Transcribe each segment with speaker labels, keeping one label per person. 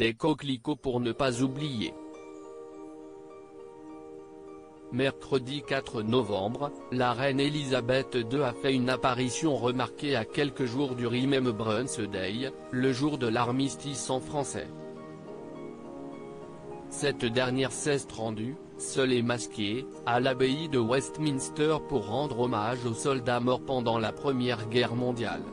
Speaker 1: des coquelicots pour ne pas oublier. Mercredi 4 novembre, la reine Elisabeth II a fait une apparition remarquée à quelques jours du Remembrance Day, le jour de l'armistice en français. Cette dernière s'est rendue, seule et masquée, à l'abbaye de Westminster pour rendre hommage aux soldats morts pendant la Première Guerre mondiale.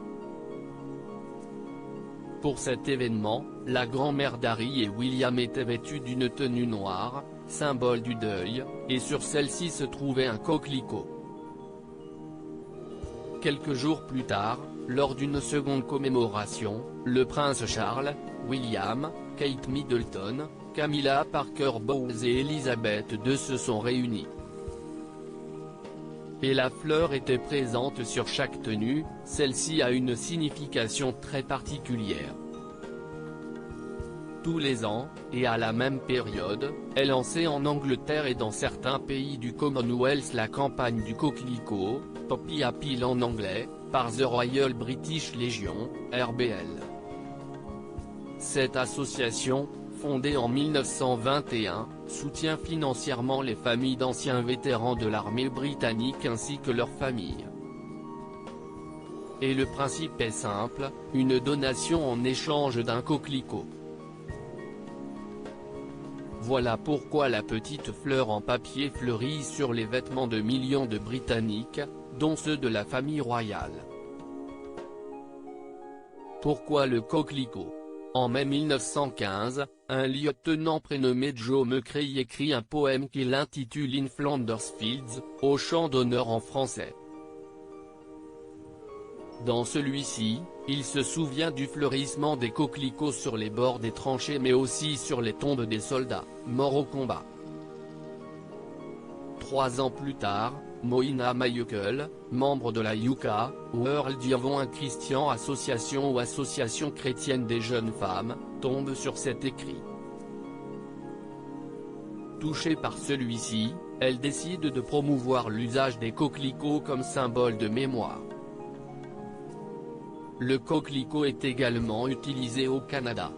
Speaker 1: Pour cet événement, la grand-mère d'Harry et William était vêtue d'une tenue noire, symbole du deuil, et sur celle-ci se trouvait un coquelicot. Quelques jours plus tard, lors d'une seconde commémoration, le prince Charles, William, Kate Middleton, Camilla Parker Bowles et Elizabeth II se sont réunis. Et la fleur était présente sur chaque tenue, celle-ci a une signification très particulière. Tous les ans, et à la même période, est lancée en Angleterre et dans certains pays du Commonwealth la campagne du coquelicot, Poppy Appeal en anglais, par The Royal British Legion, RBL. Cette association, fondée en 1921, soutient financièrement les familles d'anciens vétérans de l'armée britannique ainsi que leurs familles. Et le principe est simple, une donation en échange d'un coquelicot. Voilà pourquoi la petite fleur en papier fleurit sur les vêtements de millions de Britanniques, dont ceux de la famille royale. Pourquoi le coquelicot ? En mai 1915, un lieutenant prénommé Joe McCrea écrit un poème qu'il intitule In Flanders Fields, au champ d'honneur en français. Dans celui-ci, il se souvient du fleurissement des coquelicots sur les bords des tranchées mais aussi sur les tombes des soldats, morts au combat. 3 ans plus tard, Moina Mayukel, membre de la UK World Irvon Christian Association ou Association chrétienne des jeunes femmes, tombe sur cet écrit. Touchée par celui-ci, elle décide de promouvoir l'usage des coquelicots comme symbole de mémoire. Le coquelicot est également utilisé au Canada.